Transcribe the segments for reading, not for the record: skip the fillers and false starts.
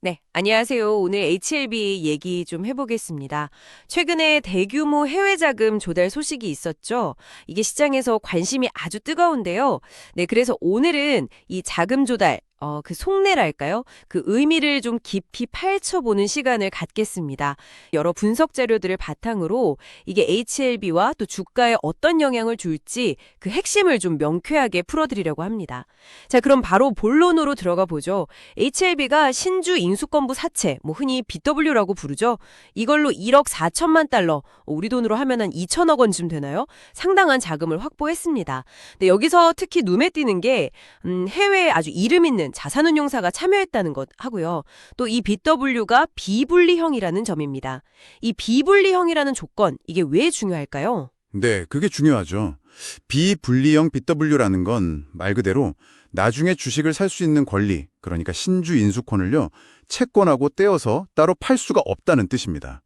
네, 안녕하세요. 오늘 HLB 얘기 좀 해보겠습니다. 최근에 대규모 해외 자금 조달 소식이 있었죠. 이게 시장에서 관심이 아주 뜨거운데요. 네, 그래서 오늘은 이 자금 조달, 그 속내랄까요? 그 의미를 좀 깊이 파헤쳐보는 시간을 갖겠습니다. 여러 분석 자료들을 바탕으로 이게 HLB와 또 주가에 어떤 영향을 줄지 그 핵심을 좀 명쾌하게 풀어드리려고 합니다. 자, 그럼 바로 본론으로 들어가 보죠. HLB가 신주 인수권부 사채, 흔히 BW라고 부르죠. 이걸로 1억 4천만 달러, 우리 돈으로 하면 한 2천억 원쯤 되나요? 상당한 자금을 확보했습니다. 근데 여기서 특히 눈에 띄는 게 해외에 아주 이름 있는 자산운용사가 참여했다는 것 하고요. 또 이 BW가 비분리형이라는 점입니다. 이 비분리형이라는 조건, 이게 왜 중요할까요? 네, 그게 중요하죠. 비분리형 BW라는 건 말 그대로 나중에 주식을 살 수 있는 권리, 그러니까 신주 인수권을요, 채권하고 떼어서 따로 팔 수가 없다는 뜻입니다.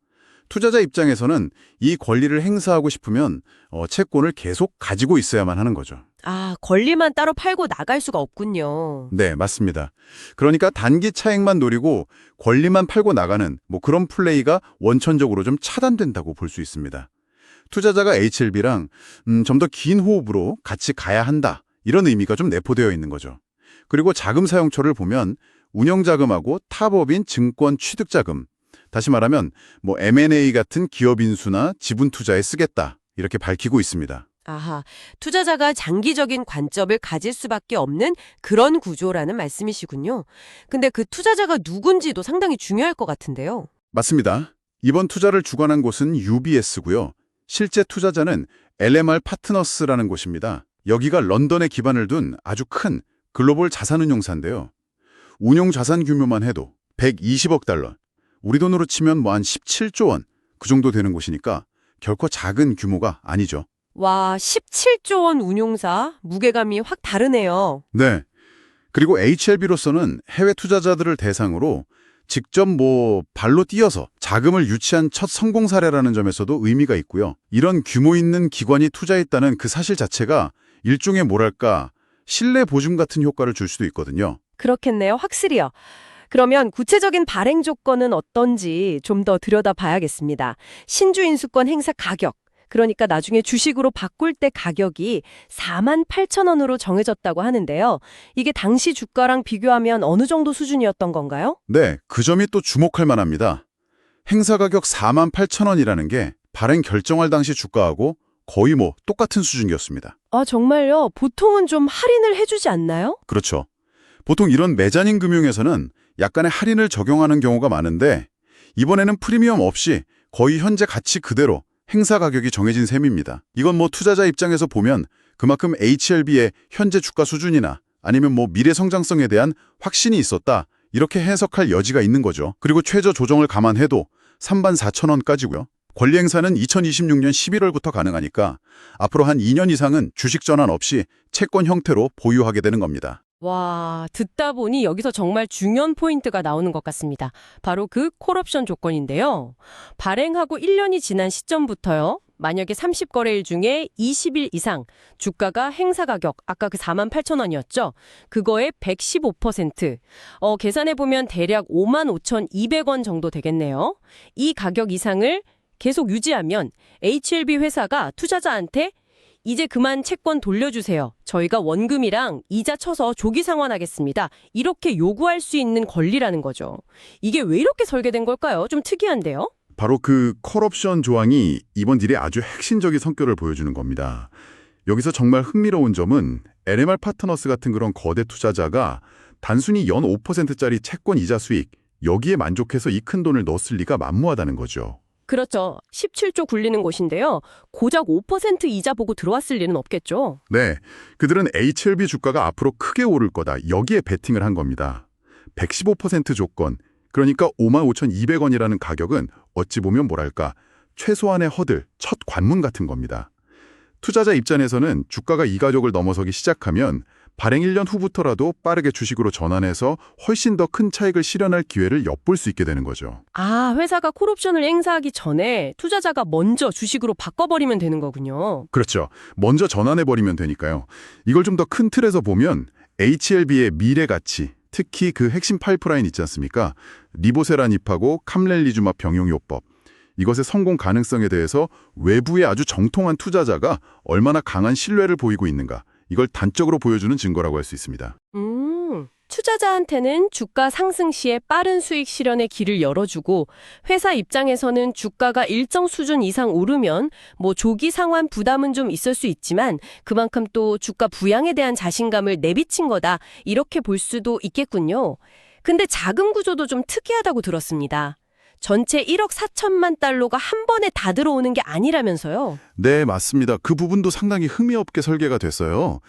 투자자 입장에서는 이 권리를 행사하고 싶으면 채권을 계속 가지고 있어야만 하는 거죠. 아, 권리만 따로 팔고 나갈 수가 없군요. 네, 맞습니다. 그러니까 단기 차익만 노리고 권리만 팔고 나가는 그런 플레이가 원천적으로 좀 차단된다고 볼 수 있습니다. 투자자가 HLB랑 좀 더 긴 호흡으로 같이 가야 한다. 이런 의미가 좀 내포되어 있는 거죠. 그리고 자금 사용처를 보면 운영자금하고 타법인 증권 취득자금, 다시 말하면 M&A 같은 기업 인수나 지분 투자에 쓰겠다. 이렇게 밝히고 있습니다. 아하, 투자자가 장기적인 관점을 가질 수밖에 없는 그런 구조라는 말씀이시군요. 근데 그 투자자가 누군지도 상당히 중요할 것 같은데요. 맞습니다. 이번 투자를 주관한 곳은 UBS고요. 실제 투자자는 LMR 파트너스라는 곳입니다. 여기가 런던에 기반을 둔 아주 큰 글로벌 자산운용사인데요. 운용 자산 규모만 해도 120억 달러, 우리 돈으로 치면 한 17조 원, 그 정도 되는 곳이니까 결코 작은 규모가 아니죠. 와, 17조 원 운용사, 무게감이 확 다르네요. 네. 그리고 HLB로서는 해외 투자자들을 대상으로 직접 발로 뛰어서 자금을 유치한 첫 성공 사례라는 점에서도 의미가 있고요. 이런 규모 있는 기관이 투자했다는 그 사실 자체가 일종의 신뢰 보증 같은 효과를 줄 수도 있거든요. 그렇겠네요. 확실히요. 그러면 구체적인 발행 조건은 어떤지 좀 더 들여다봐야겠습니다. 신주 인수권 행사 가격, 그러니까 나중에 주식으로 바꿀 때 가격이 4만 8천 원으로 정해졌다고 하는데요. 이게 당시 주가랑 비교하면 어느 정도 수준이었던 건가요? 네, 그 점이 또 주목할 만합니다. 행사 가격 4만 8천 원이라는 게 발행 결정할 당시 주가하고 거의 똑같은 수준이었습니다. 아, 정말요? 보통은 좀 할인을 해주지 않나요? 그렇죠. 보통 이런 메자닌 금융에서는 약간의 할인을 적용하는 경우가 많은데 이번에는 프리미엄 없이 거의 현재 가치 그대로 행사 가격이 정해진 셈입니다. 이건 투자자 입장에서 보면 그만큼 HLB의 현재 주가 수준이나 아니면 미래 성장성에 대한 확신이 있었다. 이렇게 해석할 여지가 있는 거죠. 그리고 최저 조정을 감안해도 3만 4천 원까지고요. 권리 행사는 2026년 11월부터 가능하니까 앞으로 한 2년 이상은 주식 전환 없이 채권 형태로 보유하게 되는 겁니다. 와, 듣다 보니 여기서 정말 중요한 포인트가 나오는 것 같습니다. 바로 그 콜옵션 조건인데요. 발행하고 1년이 지난 시점부터요. 만약에 30거래일 중에 20일 이상 주가가 행사 가격, 아까 그 4만 8천 원이었죠? 그거의 115%. 계산해보면 대략 5만 5,200원 정도 되겠네요. 이 가격 이상을 계속 유지하면 HLB 회사가 투자자한테 이제 그만 채권 돌려주세요. 저희가 원금이랑 이자 쳐서 조기 상환하겠습니다. 이렇게 요구할 수 있는 권리라는 거죠. 이게 왜 이렇게 설계된 걸까요? 좀 특이한데요? 바로 그 콜옵션 조항이 이번 딜의 아주 핵심적인 성격을 보여주는 겁니다. 여기서 정말 흥미로운 점은 LMR 파트너스 같은 그런 거대 투자자가 단순히 연 5%짜리 채권 이자 수익, 여기에 만족해서 이 큰 돈을 넣었을 리가 만무하다는 거죠. 그렇죠. 17조 굴리는 곳인데요. 고작 5% 이자 보고 들어왔을 리는 없겠죠. 네, 그들은 HLB 주가가 앞으로 크게 오를 거다. 여기에 베팅을 한 겁니다. 115% 조건, 그러니까 55,200원이라는 가격은 어찌 보면 최소한의 허들, 첫 관문 같은 겁니다. 투자자 입장에서는 주가가 이 가격을 넘어서기 시작하면 발행 1년 후부터라도 빠르게 주식으로 전환해서 훨씬 더 큰 차익을 실현할 기회를 엿볼 수 있게 되는 거죠. 아, 회사가 콜옵션을 행사하기 전에 투자자가 먼저 주식으로 바꿔버리면 되는 거군요. 그렇죠. 먼저 전환해버리면 되니까요. 이걸 좀 더 큰 틀에서 보면 HLB의 미래 가치, 특히 그 핵심 파이프라인 있지 않습니까? 리보세라닙하고 캄렐리주맙 병용요법. 이것의 성공 가능성에 대해서 외부의 아주 정통한 투자자가 얼마나 강한 신뢰를 보이고 있는가, 이걸 단적으로 보여주는 증거라고 할 수 있습니다. 투자자한테는 주가 상승 시에 빠른 수익 실현의 길을 열어주고 회사 입장에서는 주가가 일정 수준 이상 오르면 뭐 조기 상환 부담은 좀 있을 수 있지만 그만큼 또 주가 부양에 대한 자신감을 내비친 거다 이렇게 볼 수도 있겠군요. 근데 자금 구조도 좀 특이하다고 들었습니다. 전체 1억 4천만 달러가 한 번에 다 들어오는 게 아니라면서요. 네, 맞습니다. 그 부분도 상당히 흥미롭게 설계가 됐어요.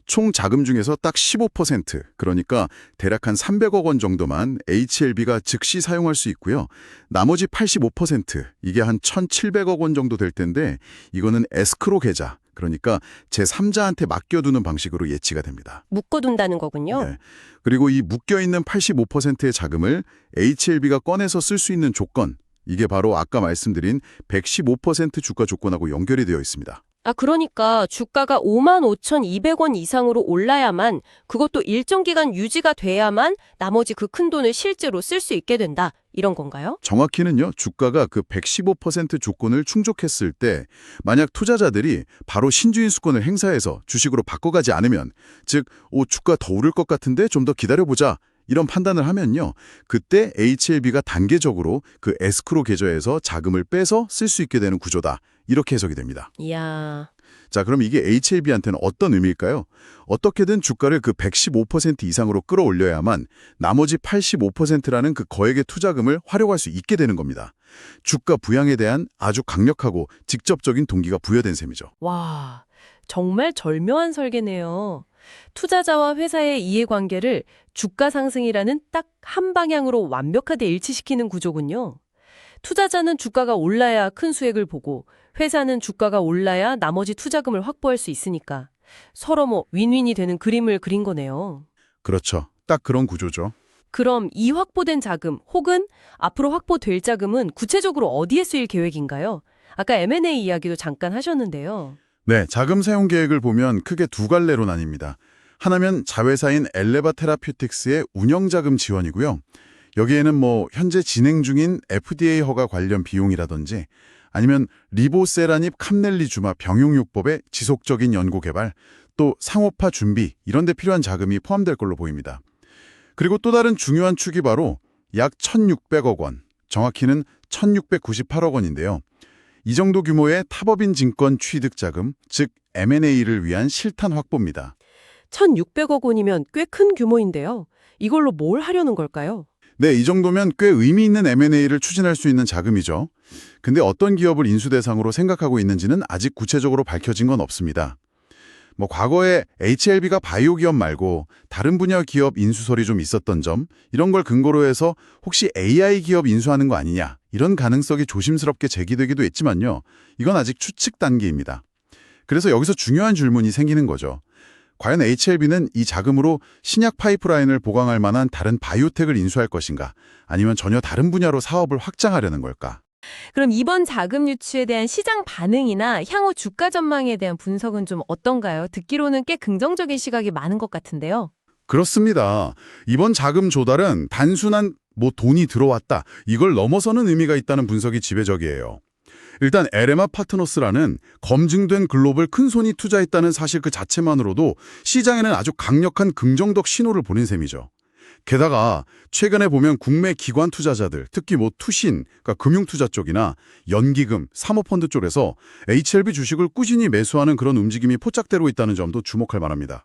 총 자금 중에서 딱 15%, 그러니까 대략 한 300억 원 정도만 HLB가 즉시 사용할 수 있고요. 나머지 85%, 이게 한 1,700억 원 정도 될 텐데 이거는 에스크로 계좌, 그러니까 제3자한테 맡겨두는 방식으로 예치가 됩니다. 묶어둔다는 거군요. 네. 그리고 이 묶여있는 85%의 자금을 HLB가 꺼내서 쓸 수 있는 조건, 이게 바로 아까 말씀드린 115% 주가 조건하고 연결이 되어 있습니다. 그러니까 주가가 55,200원 이상으로 올라야만, 그것도 일정 기간 유지가 돼야만 나머지 그 큰 돈을 실제로 쓸 수 있게 된다. 이런 건가요? 정확히는요, 주가가 그 115% 조건을 충족했을 때 만약 투자자들이 바로 신주인 수권을 행사해서 주식으로 바꿔가지 않으면, 즉 주가 더 오를 것 같은데 좀 더 기다려보자, 이런 판단을 하면요, 그때 HLB가 단계적으로 그 에스크로 계좌에서 자금을 빼서 쓸 수 있게 되는 구조다, 이렇게 해석이 됩니다. 이야. 자, 그럼 이게 HLB한테는 어떤 의미일까요? 어떻게든 주가를 그 115% 이상으로 끌어올려야만 나머지 85%라는 그 거액의 투자금을 활용할 수 있게 되는 겁니다. 주가 부양에 대한 아주 강력하고 직접적인 동기가 부여된 셈이죠. 와, 정말 절묘한 설계네요. 투자자와 회사의 이해관계를 주가 상승이라는 딱 한 방향으로 완벽하게 일치시키는 구조군요. 투자자는 주가가 올라야 큰 수익을 보고 회사는 주가가 올라야 나머지 투자금을 확보할 수 있으니까 서로 윈윈이 되는 그림을 그린 거네요. 그렇죠. 딱 그런 구조죠. 그럼 이 확보된 자금 혹은 앞으로 확보될 자금은 구체적으로 어디에 쓰일 계획인가요? 아까 M&A 이야기도 잠깐 하셨는데요. 네, 자금 사용 계획을 보면 크게 두 갈래로 나뉩니다. 하나면 자회사인 엘레바 테라퓨틱스의 운영자금 지원이고요. 여기에는 현재 진행 중인 FDA 허가 관련 비용이라든지 아니면 리보세라닙 캄넬리주마 병용요법의 지속적인 연구 개발, 또 상업화 준비, 이런 데 필요한 자금이 포함될 걸로 보입니다. 그리고 또 다른 중요한 축이 바로 약 1,600억 원, 정확히는 1,698억 원인데요. 이 정도 규모의 타법인 증권 취득 자금, 즉 M&A를 위한 실탄 확보입니다. 1,600억 원이면 꽤 큰 규모인데요. 이걸로 뭘 하려는 걸까요? 네, 이 정도면 꽤 의미 있는 M&A를 추진할 수 있는 자금이죠. 근데 어떤 기업을 인수 대상으로 생각하고 있는지는 아직 구체적으로 밝혀진 건 없습니다. 과거에 HLB가 바이오 기업 말고 다른 분야 기업 인수설이 좀 있었던 점, 이런 걸 근거로 해서 혹시 AI 기업 인수하는 거 아니냐, 이런 가능성이 조심스럽게 제기되기도 했지만요. 이건 아직 추측 단계입니다. 그래서 여기서 중요한 질문이 생기는 거죠. 과연 HLB는 이 자금으로 신약 파이프라인을 보강할 만한 다른 바이오텍을 인수할 것인가, 아니면 전혀 다른 분야로 사업을 확장하려는 걸까? 그럼 이번 자금 유치에 대한 시장 반응이나 향후 주가 전망에 대한 분석은 좀 어떤가요? 듣기로는 꽤 긍정적인 시각이 많은 것 같은데요. 그렇습니다. 이번 자금 조달은 단순한 돈이 들어왔다, 이걸 넘어서는 의미가 있다는 분석이 지배적이에요. 일단 에레마 파트너스라는 검증된 글로벌 큰손이 투자했다는 사실 그 자체만으로도 시장에는 아주 강력한 긍정적 신호를 보낸 셈이죠. 게다가 최근에 보면 국내 기관 투자자들, 특히 투신, 그러니까 금융투자 쪽이나 연기금, 사모펀드 쪽에서 HLB 주식을 꾸준히 매수하는 그런 움직임이 포착되고 있다는 점도 주목할 만합니다.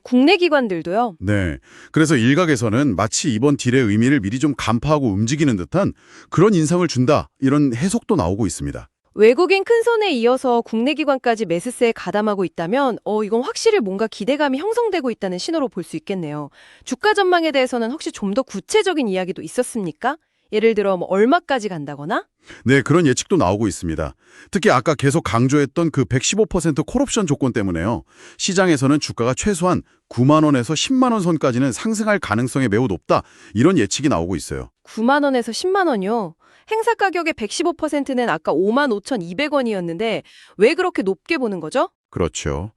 국내 기관들도요? 네. 그래서 일각에서는 마치 이번 딜의 의미를 미리 좀 간파하고 움직이는 듯한 그런 인상을 준다, 이런 해석도 나오고 있습니다. 외국인 큰손에 이어서 국내 기관까지 매수세에 가담하고 있다면 이건 확실히 뭔가 기대감이 형성되고 있다는 신호로 볼 수 있겠네요. 주가 전망에 대해서는 혹시 좀 더 구체적인 이야기도 있었습니까? 예를 들어 얼마까지 간다거나? 네, 그런 예측도 나오고 있습니다. 특히 아까 계속 강조했던 그 115% 콜옵션 조건 때문에요. 시장에서는 주가가 최소한 9만 원에서 10만 원 선까지는 상승할 가능성이 매우 높다, 이런 예측이 나오고 있어요. 9만 원에서 10만 원이요? 행사 가격의 115%는 아까 55,200원이었는데 왜 그렇게 높게 보는 거죠? 그렇죠.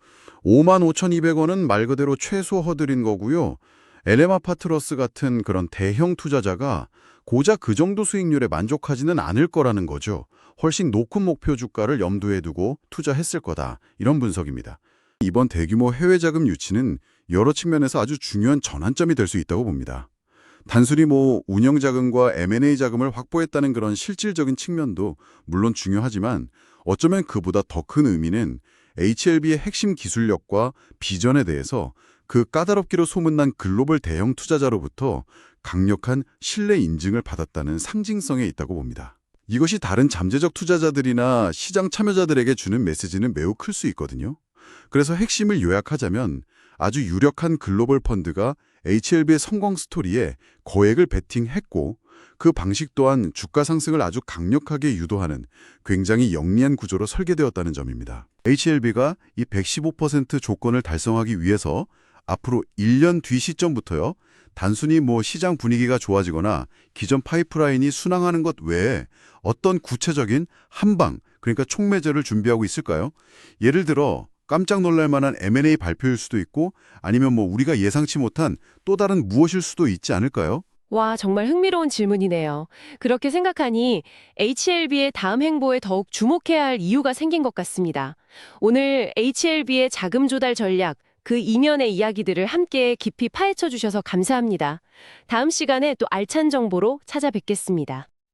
55,200원은 말 그대로 최소 허들인 거고요. LM아파트러스 같은 그런 대형 투자자가 고작 그 정도 수익률에 만족하지는 않을 거라는 거죠. 훨씬 높은 목표 주가를 염두에 두고 투자했을 거다. 이런 분석입니다. 이번 대규모 해외 자금 유치는 여러 측면에서 아주 중요한 전환점이 될 수 있다고 봅니다. 단순히 운영 자금과 M&A 자금을 확보했다는 그런 실질적인 측면도 물론 중요하지만 어쩌면 그보다 더 큰 의미는 HLB의 핵심 기술력과 비전에 대해서 그 까다롭기로 소문난 글로벌 대형 투자자로부터 강력한 신뢰 인증을 받았다는 상징성에 있다고 봅니다. 이것이 다른 잠재적 투자자들이나 시장 참여자들에게 주는 메시지는 매우 클 수 있거든요. 그래서 핵심을 요약하자면 아주 유력한 글로벌 펀드가 HLB의 성공 스토리에 거액을 베팅했고 그 방식 또한 주가 상승을 아주 강력하게 유도하는 굉장히 영리한 구조로 설계되었다는 점입니다. HLB가 이 115% 조건을 달성하기 위해서 앞으로 1년 뒤 시점부터요. 단순히 시장 분위기가 좋아지거나 기존 파이프라인이 순항하는 것 외에 어떤 구체적인 한방, 그러니까 촉매제를 준비하고 있을까요? 예를 들어 깜짝 놀랄 만한 M&A 발표일 수도 있고 아니면 우리가 예상치 못한 또 다른 무엇일 수도 있지 않을까요? 와, 정말 흥미로운 질문이네요. 그렇게 생각하니 HLB의 다음 행보에 더욱 주목해야 할 이유가 생긴 것 같습니다. 오늘 HLB의 자금 조달 전략, 그 이면의 이야기들을 함께 깊이 파헤쳐 주셔서 감사합니다. 다음 시간에 또 알찬 정보로 찾아뵙겠습니다.